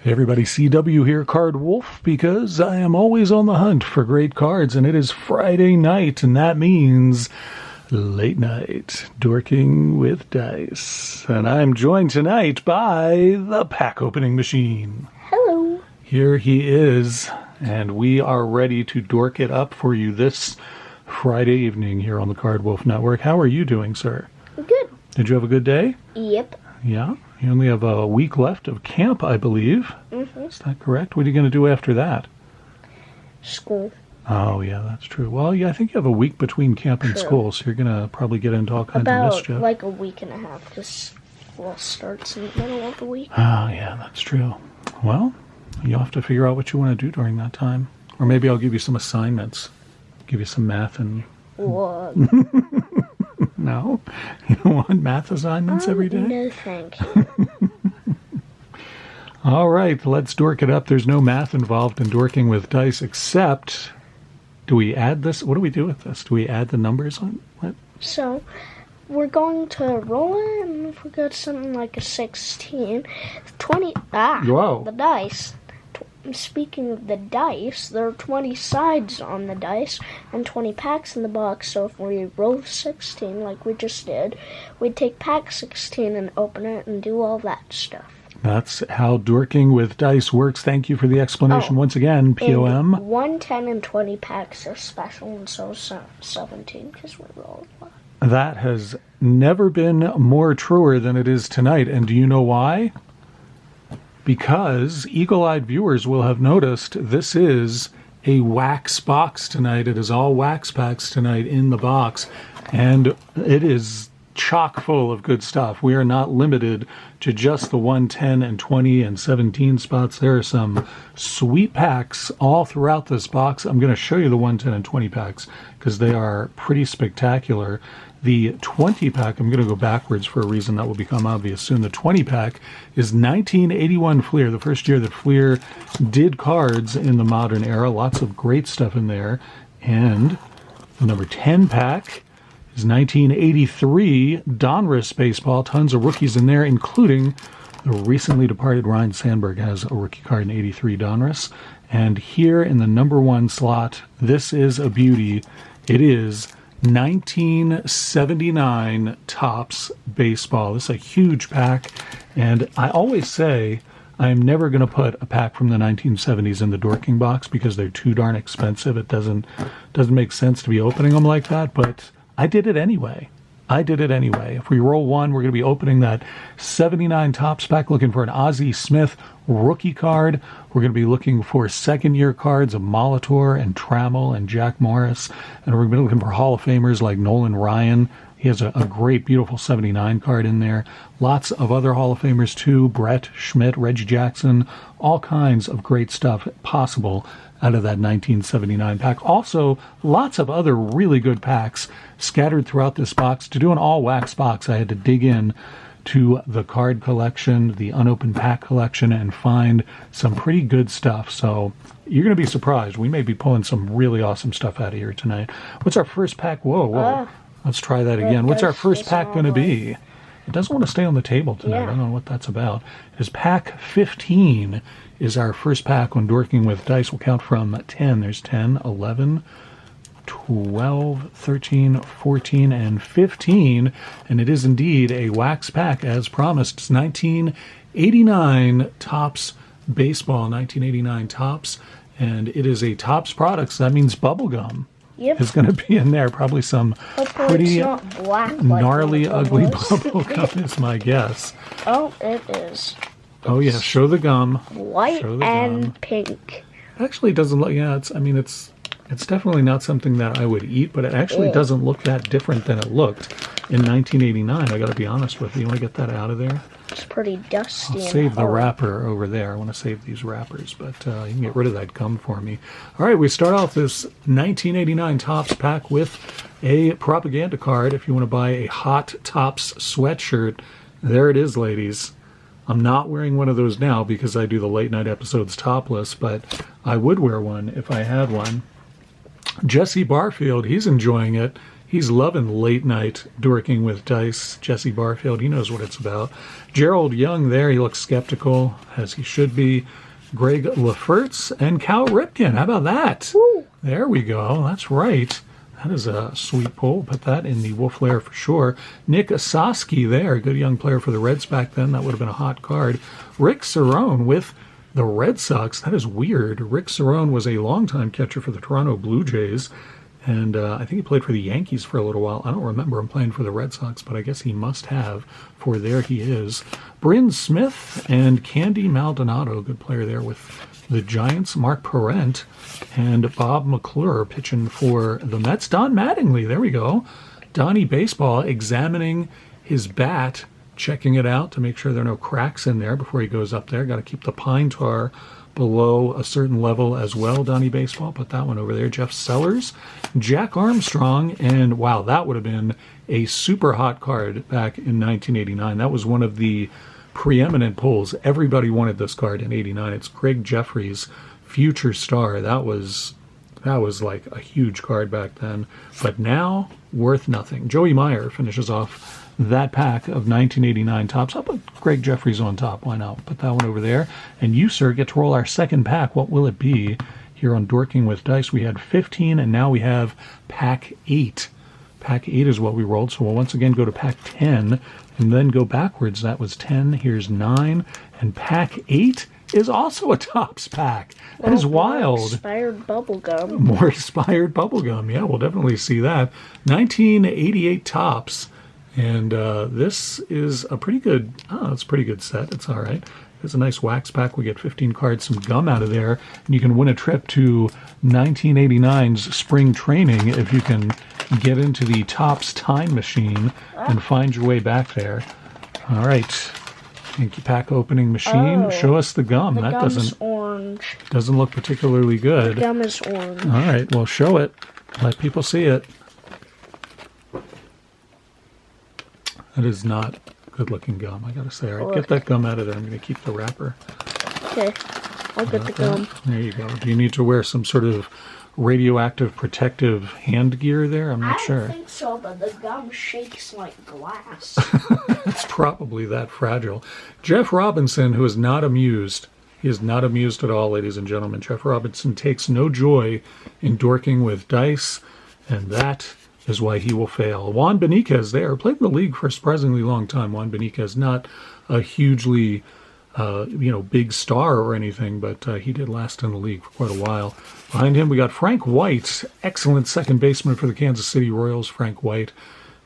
Hey everybody, CW here, Card Wolf, because I am always on the hunt for great cards, and it is Friday night, and that means late night dorking with dice. And I'm joined tonight by the pack opening machine. Hello. Here he is, and we are ready to dork it up for you this Friday evening here on the Card Wolf Network. How are you doing, sir? Good. Did you have a good day? Yep. Yeah? You only have a week left of camp, I believe. Mm-hmm. Is that correct? What are you going to do after that? School. Oh, yeah, that's true. Well, yeah, I think you have a week between camp and school, so you're going to probably get into all kinds of mischief. About like a week and a half, because school starts in the middle of the week. Oh, yeah, that's true. Well, you'll have to figure out what you want to do during that time. Or maybe I'll give you some assignments. Give you some math and... What? No? You don't want math assignments every day? No, thank you. All right, let's dork it up. There's no math involved in dorking with dice, except... Do we add this? What do we do with this? Do we add the numbers on what? So, we're going to roll it, and if we got something like a 16, 20... Whoa. The dice. Speaking of the dice, there are 20 sides on the dice and 20 packs in the box, so if we roll 16 like we just did, we'd take pack 16 and open it and do all that stuff. That's how dorking with dice works. Thank you for the explanation once again, POM. 1, 10, and 20 packs are special, and so 17, because we rolled one. That has never been more truer than it is tonight, and do you know why? Because eagle-eyed viewers will have noticed this is a wax box tonight. It is all wax packs tonight in the box, and it is chock full of good stuff. We are not limited to just the 1, 10, and 20, and 17 spots. There are some sweet packs all throughout this box. I'm going to show you the 1, 10, and 20 packs because they are pretty spectacular. The 20 pack, I'm going to go backwards for a reason that will become obvious soon. The 20 pack is 1981 Fleer, the first year that Fleer did cards in the modern era. Lots of great stuff in there. And the number 10 pack is 1983 Donruss baseball. Tons of rookies in there, including the recently departed Ryan Sandberg has a rookie card in 83 Donruss. And here in the number 1 slot, this is a beauty. It is 1979 Topps baseball. This is a huge pack, and I always say I'm never going to put a pack from the 1970s in the dorking box because they're too darn expensive. It doesn't make sense to be opening them like that, but I did it anyway. If we roll one, we're going to be opening that 79 Topps pack, looking for an Ozzie Smith rookie card. We're going to be looking for second-year cards of Molitor and Trammell and Jack Morris. And we're going to be looking for Hall of Famers like Nolan Ryan. He has a great, beautiful 79 card in there. Lots of other Hall of Famers, too. Brett, Schmidt, Reggie Jackson. All kinds of great stuff possible out of that 1979 pack. Also, lots of other really good packs scattered throughout this box. To do an all-wax box, I had to dig in to the card collection, the unopened pack collection, and find some pretty good stuff. So you're going to be surprised. We may be pulling some really awesome stuff out of here tonight. What's our first pack? Whoa. Let's try that again. What's our first pack going to be? It doesn't want to stay on the table tonight. Yeah. I don't know what that's about. It is pack 15 is our first pack on Dorking with Dice. We'll count from 10. There's 10, 11, 12, 13, 14, and 15. And it is indeed a wax pack as promised. It's 1989 Topps baseball, 1989 Topps. And it is a Topps product, so that means bubblegum. Yep. Is going to be in there. Probably some pretty gnarly, ugly bubblegum is my guess. Oh, it is. Oh yeah, show the gum. White and pink. Actually, it doesn't look. Yeah, it's definitely not something that I would eat, but it actually doesn't look that different than it looked in 1989. I got to be honest with you. You want to get that out of there? It's pretty dusty. I'll save the wrapper over there. I want to save these wrappers, but you can get rid of that gum for me. All right, we start off this 1989 Topps pack with a propaganda card. If you want to buy a hot Topps sweatshirt, there it is, ladies. I'm not wearing one of those now because I do the late night episodes topless, but I would wear one if I had one. Jesse Barfield, he's enjoying it He's loving late night Dorking with dice. Jesse Barfield, he knows what it's about. Gerald Young there, he looks skeptical, as he should be. Greg Lefertz and Cal Ripken. How about that? Woo. There we go. That's right. That is a sweet pull. Put that in the Wolf Lair for sure. Nick Ossowski there, good young player for the Reds back then. That would have been a hot card. Rick Cerrone with the Red Sox. That is weird. Rick Cerrone was a longtime catcher for the Toronto Blue Jays. And I think he played for the Yankees for a little while. I don't remember him playing for the Red Sox, but I guess he must have, for there he is. Bryn Smith and Candy Maldonado, good player there with the Giants. Mark Parent and Bob McClure pitching for the Mets. Don Mattingly, there we go. Donnie Baseball examining his bat, checking it out to make sure there are no cracks in there before he goes up there. Got to keep the pine tar below a certain level as well. Donnie Baseball, put that one over there. Jeff Sellers, Jack Armstrong, and wow, that would have been a super hot card back in 1989. That was one of the preeminent pulls. Everybody wanted this card in 89. It's Craig Jeffries, Future Star. That was like a huge card back then, but now worth nothing. Joey Meyer finishes off that pack of 1989 tops. I'll put Greg Jeffries on top. Why not? Put that one over there. And you, sir, get to roll our second pack. What will it be? Here on Dorking with Dice, we had 15, and now we have pack 8. Pack 8 is what we rolled, so we'll once again go to pack 10, and then go backwards. That was 10, here's 9, and pack 8 is also a tops pack. That is wild. Expired bubblegum. More expired bubblegum. Yeah, we'll definitely see that. 1988 tops. And this is a pretty good, it's a pretty good set. It's all right. It's a nice wax pack. We get 15 cards, some gum out of there, and you can win a trip to 1989's spring training if you can get into the Topps time machine and find your way back there. All right. Inky pack opening machine. Oh, show us the gum. The that gum's orange. doesn't look particularly good. The gum is orange. All right. Well, show it. Let people see it. That is not good-looking gum, I gotta say. All right, get that gum out of there. I'm going to keep the wrapper. Okay, I'll get the gum. There you go. Do you need to wear some sort of radioactive protective hand gear there? I'm not sure. I don't think so, but the gum shakes like glass. It's probably that fragile. Jeff Robinson, who is not amused. He is not amused at all, ladies and gentlemen. Jeff Robinson takes no joy in dorking with dice, and that is why he will fail. Juan Beniquez there, played in the league for a surprisingly long time. Juan Beniquez, not a hugely, big star or anything, but he did last in the league for quite a while. Behind him, we got Frank White, excellent second baseman for the Kansas City Royals. Frank White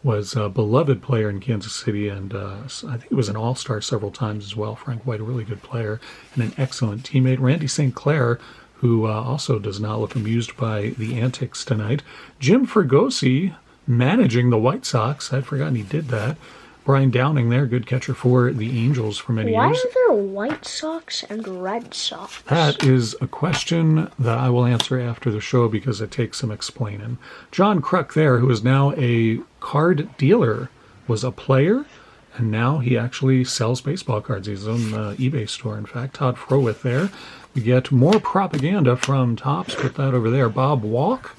was a beloved player in Kansas City, and I think he was an all-star several times as well. Frank White, a really good player and an excellent teammate. Randy St. Clair, who also does not look amused by the antics tonight. Jim Fregosi managing the White Sox. I'd forgotten he did that. Brian Downing there, good catcher for the Angels for many Why years. are there White Sox and Red Sox? That is a question that I will answer after the show because it takes some explaining. John Kruk there, who is now a card dealer, was a player, and now he actually sells baseball cards. He's on the eBay store, in fact. Todd Frowith there. We get more propaganda from Topps. Put that over there. Bob Walk,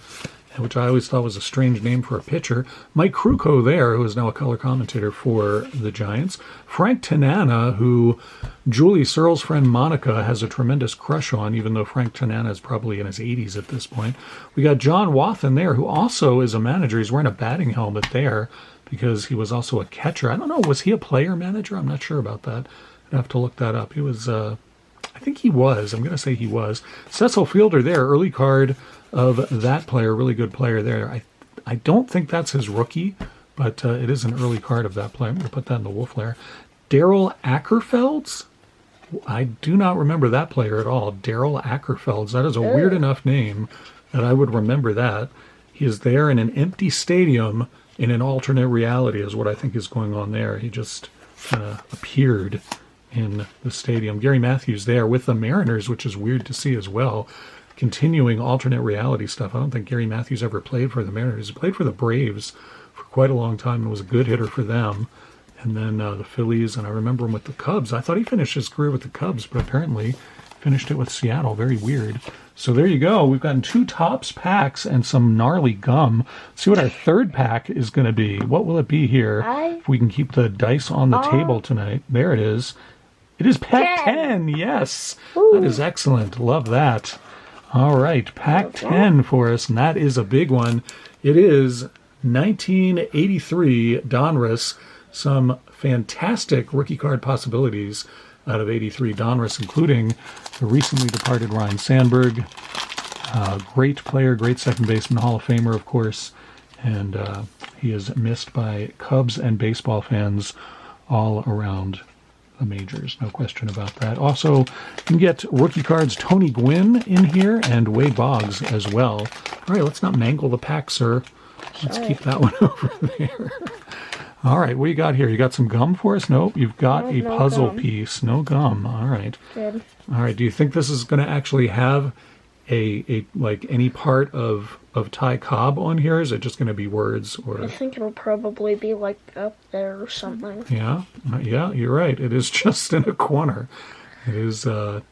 which I always thought was a strange name for a pitcher. Mike Krukow there, who is now a color commentator for the Giants. Frank Tanana, who Julie Searle's friend Monica has a tremendous crush on, even though Frank Tanana is probably in his 80s at this point. We got John Wathen there, who also is a manager. He's wearing a batting helmet there because he was also a catcher. I don't know, was he a player manager? I'm not sure about that. I'd have to look that up. He was... I think he was. I'm going to say he was. Cecil Fielder there, early card of that player, really good player there. I don't think that's his rookie, but it is an early card of that player. I'm going to put that in the Wolf Lair. Daryl Ackerfelds? I do not remember that player at all. Daryl Ackerfelds. That is a weird enough name that I would remember that. He is there in an empty stadium in an alternate reality is what I think is going on there. He just appeared in the stadium. Gary Matthews there with the Mariners, which is weird to see as well. Continuing alternate reality stuff. I don't think Gary Matthews ever played for the Mariners. He played for the Braves for quite a long time and was a good hitter for them. And then the Phillies, and I remember him with the Cubs. I thought he finished his career with the Cubs, but apparently finished it with Seattle. Very weird. So there you go. We've gotten 2 Topps packs and some gnarly gum. Let's see what our third pack is going to be. What will it be here? If we can keep the dice on the table tonight. There it is. It is pack 10. Yes. Ooh. That is excellent. Love that. All right. Pack 10 for us, and that is a big one. It is 1983 Donruss. Some fantastic rookie card possibilities out of 83 Donruss, including the recently departed Ryan Sandberg. Great player, great second baseman, Hall of Famer, of course. And he is missed by Cubs and baseball fans all around the majors. No question about that. Also, you can get rookie cards Tony Gwynn in here and Wade Boggs as well. All right, let's not mangle the pack, sir. Let's keep that one over there. All right, what you got here? You got some gum for us? Nope, you've got a puzzle piece. No gum. All right. Good. All right, do you think this is going to actually have a like any part of Ty Cobb on here? Is it just going to be words? Or I think it'll probably be like up there or something. Yeah, you're right. It is just in a corner. It is the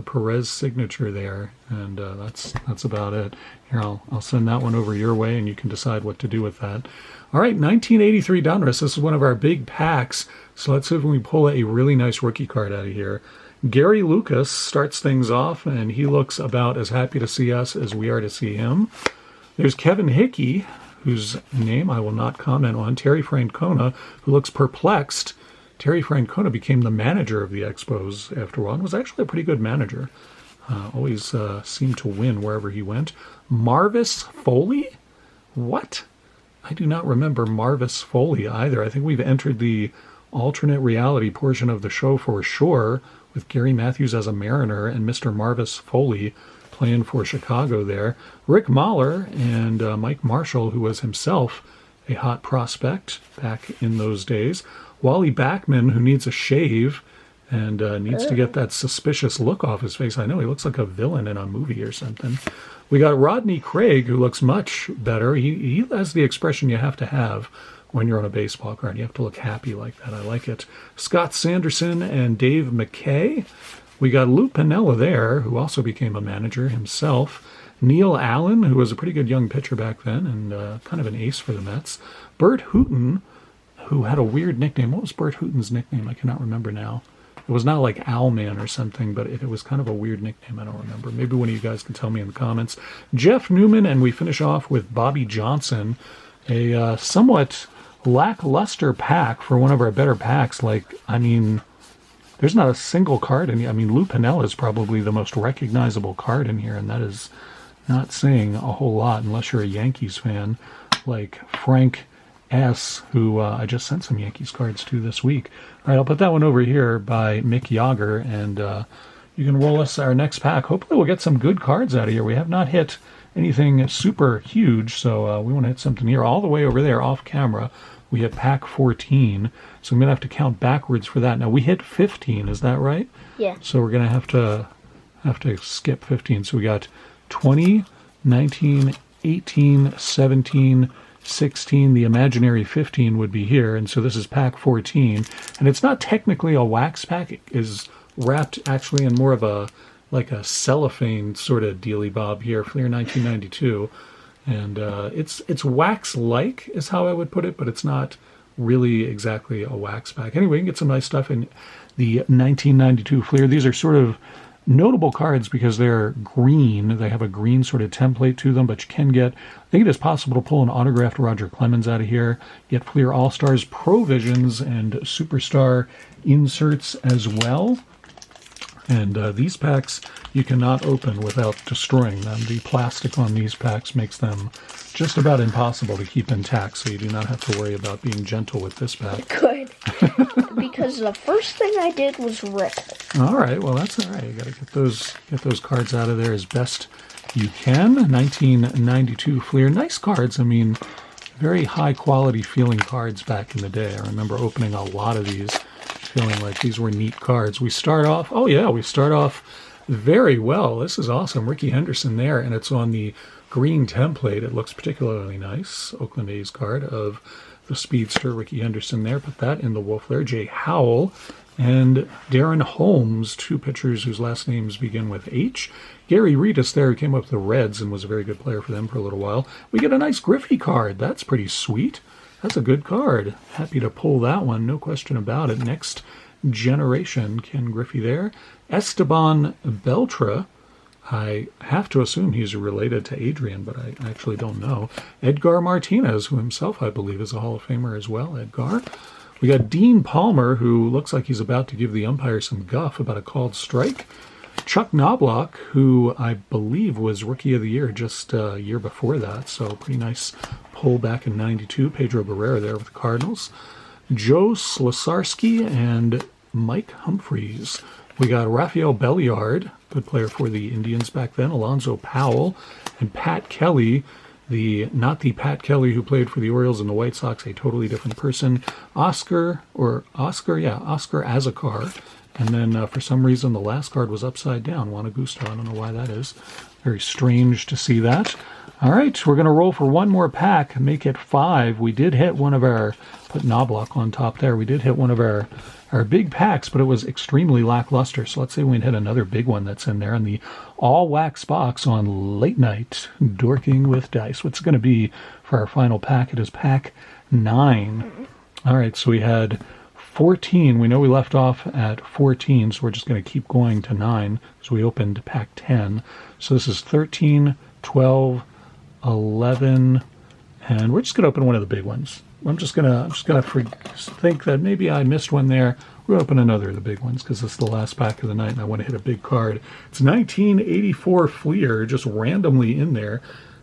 Perez signature there, and that's about it. Here, I'll send that one over your way, and you can decide what to do with that. All right, 1983 Donruss. This is one of our big packs. So let's see if we can pull a really nice rookie card out of here. Gary Lucas starts things off, and he looks about as happy to see us as we are to see him. There's Kevin Hickey, whose name I will not comment on. Terry Francona, who looks perplexed. Terry Francona became the manager of the Expos after a while, and was actually a pretty good manager. Always seemed to win wherever he went. Marvis Foley? What? I do not remember Marvis Foley either. I think we've entered the alternate reality portion of the show for sure, with Gary Matthews as a Mariner and Mr. Marvis Foley playing for Chicago there. Rick Mahler and Mike Marshall, who was himself a hot prospect back in those days. Wally Backman, who needs a shave and needs to get that suspicious look off his face. I know he looks like a villain in a movie or something. We got Rodney Craig, who looks much better. He has the expression you have to have when you're on a baseball card. You have to look happy like that. I like it. Scott Sanderson and Dave McKay. We got Lou Piniella there, who also became a manager himself. Neil Allen, who was a pretty good young pitcher back then and kind of an ace for the Mets. Bert Hooton, who had a weird nickname. What was Bert Hooton's nickname? I cannot remember now. It was not like Owlman or something, but it was kind of a weird nickname. I don't remember. Maybe one of you guys can tell me in the comments. Jeff Newman, and we finish off with Bobby Johnson, a somewhat lackluster pack for one of our better packs. There's not a single card in here. Lou Piniella is probably the most recognizable card in here, and that is not saying a whole lot unless you're a Yankees fan, like Frank S., who I just sent some Yankees cards to this week. All right, I'll put that one over here by Mick Yager, and you can roll us our next pack. Hopefully we'll get some good cards out of here. We have not hit anything super huge, so we want to hit something here. All the way over there, off camera, we hit pack 14, so I'm going to have to count backwards for that. Now, we hit 15, is that right? Yeah. So we're going to have to skip 15. So we got 20, 19, 18, 17, 16, the imaginary 15 would be here, and so this is pack 14, and it's not technically a wax pack. It is wrapped actually in more of a cellophane sort of dealy bob here, Fleer 1992, and it's wax-like is how I would put it, but it's not really exactly a wax pack. Anyway, you can get some nice stuff in the 1992 Fleer. These are sort of notable cards because they're green. They have a green sort of template to them, but you can get, I think it is possible to pull an autographed Roger Clemens out of here, get Fleer All-Stars, Provisions, and Superstar inserts as well. And these packs you cannot open without destroying them. The plastic on these packs makes them just about impossible to keep intact, so you do not have to worry about being gentle with this pack. Good. Because the first thing I did was rip it. All right, well, that's all right. You got to get those cards out of there as best you can. 1992 Fleer. Nice cards. Very high-quality feeling cards back in the day. I remember opening a lot of these, feeling like these were neat cards. We start off very well. This is awesome. Ricky Henderson there, and it's on the green template. It looks particularly nice. Oakland A's card of the speedster Ricky Henderson there. Put that in the wolf there. Jay Howell and Darren Holmes, 2 pitchers whose last names begin with H. Gary Reedus there, who came up with the Reds and was a very good player for them for a little while. We get a nice Griffey card. That's pretty sweet. That's a good card. Happy to pull that one, no question about it. Next generation, Ken Griffey there. Esteban Beltra. I have to assume he's related to Adrian, but I actually don't know. Edgar Martinez, who himself, I believe, is a Hall of Famer as well. Edgar. We got Dean Palmer, who looks like he's about to give the umpire some guff about a called strike. Chuck Knobloch, who I believe was Rookie of the Year just a year before that, so pretty nice pull back in 92. Pedro Barrera there with the Cardinals. Joe Slosarski and Mike Humphreys. We got Rafael Belliard, good player for the Indians back then, Alonzo Powell, and Pat Kelly, not the Pat Kelly who played for the Orioles and the White Sox, a totally different person, Oscar Azakar, and then for some reason the last card was upside down, Juan Augusto. I don't know why that is. Very strange to see that. All right, we're going to roll for one more pack, make it 5. We did hit one of our, put Knobloch on top there, we did hit one of our big packs, but it was extremely lackluster. So let's say we hit another big one that's in there in the all-wax box on Late Night Dorking with Dice. What's going to be for our final pack? It is pack 9. All right, so we had 14. We know we left off at 14, so we're just going to keep going to 9 because we opened pack 10. So this is 13, 12, 11, and we're just going to open one of the big ones. I'm just gonna think that maybe I missed one there. We're gonna open another of the big ones because it's the last pack of the night and I want to hit a big card. It's 1984 Fleer, just randomly in there.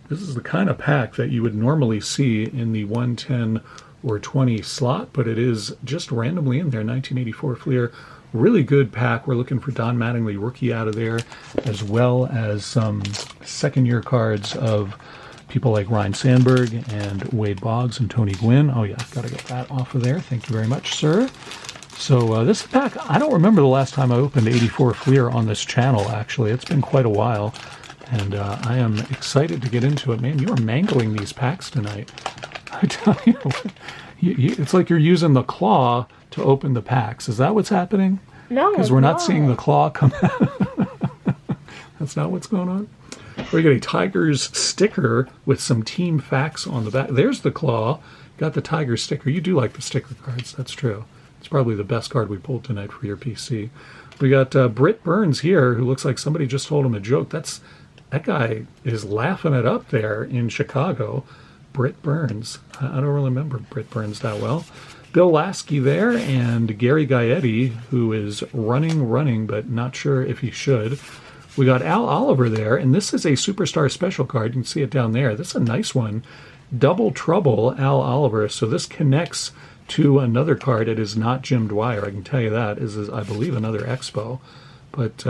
This is the kind of pack that you would normally see in the 110 or 20 slot, but it is just randomly in there. 1984 Fleer, really good pack. We're looking for Don Mattingly rookie out of there, as well as some second-year cards of people like Ryan Sandberg and Wade Boggs and Tony Gwynn. Oh, yeah, got to get that off of there. Thank you very much, sir. So this pack, I don't remember the last time I opened 84 Fleer on this channel, actually. It's been quite a while, and I am excited to get into it. Man, you are mangling these packs tonight. I tell you, it's like you're using the claw to open the packs. Is that what's happening? No, because we're not seeing the claw come out. That's not what's going on? We got a Tigers sticker with some team facts on the back. There's the claw. Got the Tigers sticker. You do like the sticker cards. That's true. It's probably the best card we pulled tonight for your PC. We got Britt Burns here, who looks like somebody just told him a joke. That guy is laughing it up there in Chicago. Britt Burns. I don't really remember Britt Burns that well. Bill Lasky there, and Gary Gaetti, who is running, but not sure if he should. We got Al Oliver there, and this is a Superstar Special card. You can see it down there. This is a nice one. Double Trouble, Al Oliver. So this connects to another card. It is not Jim Dwyer, I can tell you that. This is, I believe, another Expo. But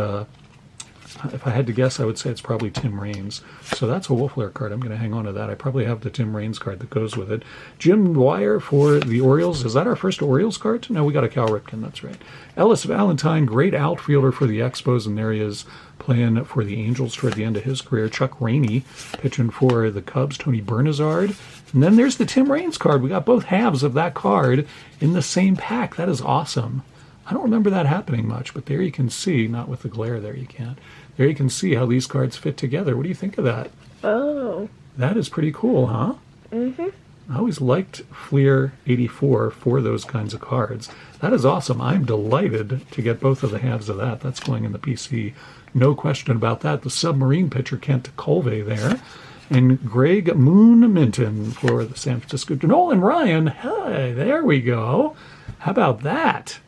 if I had to guess, I would say it's probably Tim Raines. So that's a Wolfler card. I'm going to hang on to that. I probably have the Tim Raines card that goes with it. Jim Dwyer for the Orioles. Is that our first Orioles card? No, we got a Cal Ripken. That's right. Ellis Valentine, great outfielder for the Expos, and there he is playing for the Angels toward the end of his career. Chuck Rainey pitching for the Cubs. Tony Bernazard. And then there's the Tim Raines card. We got both halves of that card in the same pack. That is awesome. I don't remember that happening much, but there you can see, not with the glare there, you can't. There you can see how these cards fit together. What do you think of that? Oh. That is pretty cool, huh? Mm-hmm. I always liked Fleer 84 for those kinds of cards. That is awesome. I'm delighted to get both of the halves of that. That's going in the PC. No question about that. The submarine pitcher, Kent Colvey there. And Greg Moon Minton for the San Francisco. Nolan Ryan. Hey, there we go. How about that?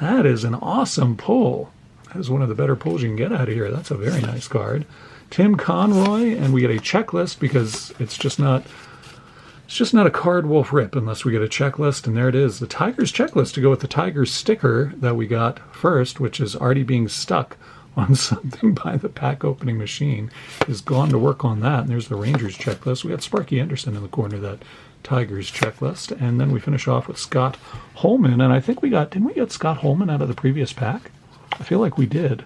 That is an awesome pull. That is one of the better pulls you can get out of here. That's a very nice card. Tim Conroy, and we get a checklist because it's just not a card wolf rip unless we get a checklist, and there it is. The Tigers checklist to go with the Tigers sticker that we got first, which is already being stuck on something by the pack opening machine, is gone to work on that. And there's the Rangers checklist. We got Sparky Anderson in the corner of that Tigers checklist. And then we finish off with Scott Holman. And I think didn't we get Scott Holman out of the previous pack? I feel like we did.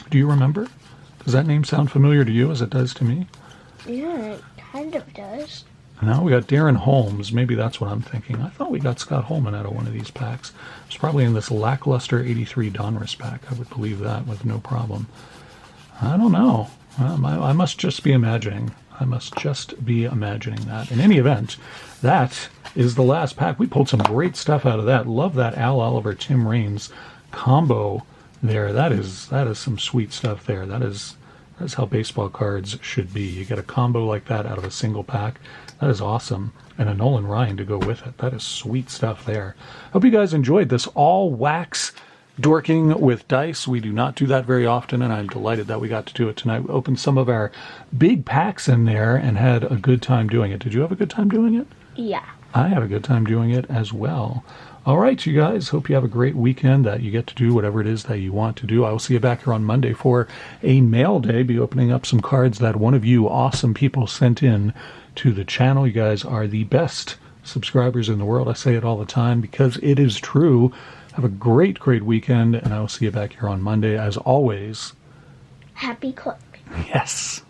Do you remember? Does that name sound familiar to you as it does to me? Yeah, it kind of does. Now we got Darren Holmes. Maybe that's what I'm thinking. I thought we got Scott Holman out of one of these packs. It's probably in this lackluster 83 Donruss pack. I would believe that with no problem. I don't know. I must just be imagining. I must just be imagining that. In any event, that is the last pack. We pulled some great stuff out of that. Love that Al Oliver, Tim Raines combo there. That is some sweet stuff there. That's how baseball cards should be. You get a combo like that out of a single pack. That is awesome. And a Nolan Ryan to go with it. That is sweet stuff there. Hope you guys enjoyed this all wax Dorking with dice. We do not do that very often, and I'm delighted that we got to do it tonight. We opened some of our big packs in there and had a good time doing it. Did you have a good time doing it? Yeah. I had a good time doing it as well. All right, you guys. Hope you have a great weekend, that you get to do whatever it is that you want to do. I will see you back here on Monday for a mail day. Be opening up some cards that one of you awesome people sent in to the channel. You guys are the best subscribers in the world. I say it all the time because it is true. Have a great, great weekend, and I will see you back here on Monday. As always, Happy collecting. yes.